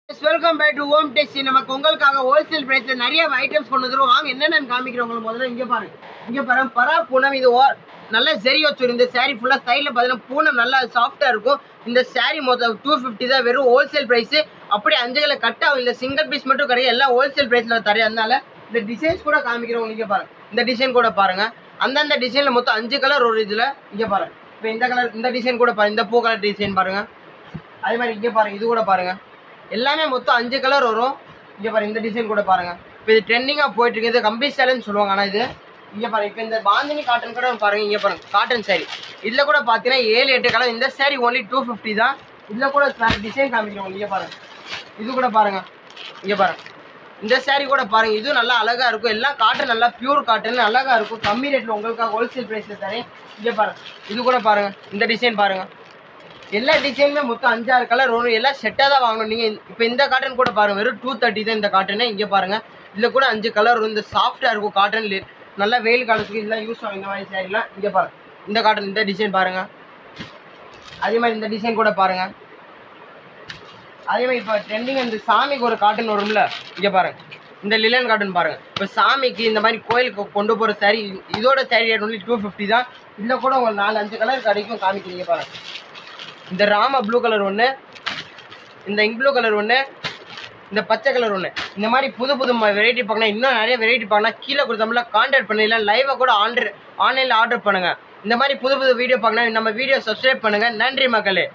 Welcome back to home டெக்ஸ். நமக்கு உங்களுக்காக wholesale பிரைஸ்ல நிறைய ஐட்டம்ஸ் கொண்டு வந்துரும். வாங்க என்னென்னு காமிக்கிறோம். உங்களுக்கு முதல்ல இங்க பாருங்க பரா பூனம். இது நல்ல சரி வச்சு இந்த saree ஃபுல்லா சைடுல பார்த்தீங்கன்னா பூனம் நல்லா சாஃப்டா இருக்கும். இந்த saree மொத்தம் 250 தான், வெறும் ஹோல்சேல் பிரைஸ். அப்படி 5 கிலோ கட் ஆகும். இந்த சிங்கிள் பீஸ் மட்டும் கிடையாது, எல்லாம் ஹோல்சேல் பிரைஸ்ல தரேன். அதனால இந்த டிசைன்ஸ் கூட காமிக்கிறோம். இங்க பாருங்க, இந்த டிசைன் கூட பாருங்க. அந்தந்த டிசைன்ல மொத்தம் 5 கலர் ஒரு இதுல. இங்க பாருங்க, இப்போ இந்த கலர், இந்த டிசைன் கூட பாருங்க, இந்த பூ கலர் டிசைன் பாருங்க. அதே மாதிரி இங்க பாருங்க, இது கூட பாருங்க. எல்லாமே மொத்தம் 5 கலர் வரும். இங்கே பாருங்க, இந்த டிசைன் கூட பாருங்க. இப்போ இது ட்ரெண்டிங்காக போயிட்டு இருக்கு. இது கம்பி சேலைன்னு சொல்லுவாங்க. ஆனால் இது இங்கே பாருங்க, இப்போ இந்த பாந்தினி காட்டன் கூட பாருங்க. இங்கே பாருங்க, காட்டன் சாரி. இதில் கூட பார்த்தீங்கன்னா 7-8 கலர். இந்த சாரி ஒன்லி 250 தான். இதில் கூட டிசைன் காமிக்கிறோம். இங்கே பாருங்க, இது கூட பாருங்க. இங்கே பாருங்க, இந்த சாரி கூட பாருங்க. இதுவும் நல்லா அழகா இருக்கும். எல்லாம் காட்டன், நல்லா பியூர் காட்டன், அழகா இருக்கும். கம்மி ரேட்டில் உங்களுக்காக ஹோல்சேல் ப்ரைஸில் தரேன். இங்கே பாருங்க, இது கூட பாருங்க, இந்த டிசைன் பாருங்க. எல்லா டிசைனுமே மொத்தம் 5-6 கலர் வரும். எல்லாம் செட்டாக தான் வாங்கணும் நீங்கள். இப்போ இந்த காட்டன் கூட பாருங்கள், வெறும் 230 தான் இந்த காட்டனு. இங்கே பாருங்கள், இதில் கூட 5 கலர் வரும். இந்த சாஃப்டாக இருக்கும் காட்டன், நல்லா வெயில் காலத்துக்கு இதெல்லாம் யூஸ் ஆகும். இந்த மாதிரி சாரிலாம் இங்கே பாருங்கள், இந்த காட்டன், இந்த டிசைன் பாருங்கள். அதே மாதிரி இந்த டிசைன் கூட பாருங்கள். அதே மாதிரி இப்போ ட்ரெண்டிங் இந்த சாமிக்கு ஒரு காட்டன் வரும்ல, இங்கே பாருங்கள், இந்த லிலன் காட்டன் பாருங்கள். இப்போ சாமிக்கு இந்த மாதிரி கோயிலுக்கு கொண்டு போகிற சாரி, இதோட சாரி ரேட் ஒன்லி 250 தான். இதில் கூட உங்களுக்கு 4-5 கலர் கிடைக்கும். காமிக்கிறீங்க பாருங்கள். இந்த ராம ப்ளூ கலர் ஒன்று, இந்த இங்க் ப்ளூ கலர் ஒன்று, இந்த பச்சை கலர் ஒன்று. இந்த மாதிரி புது வெரைட்டி பார்க்கணும். இன்னும் நிறைய வெரைட்டி பார்க்கணும். கீழே கொடுத்தோம்ல கான்டாக்ட் பண்ணிடலாம். லைவாக கூட ஆன்லைனில் ஆர்டர் பண்ணுங்கள். இந்த மாதிரி புது வீடியோ பார்க்கணும். நம்ம வீடியோ சப்ஸ்கிரைப் பண்ணுங்கள். நன்றி மக்களே.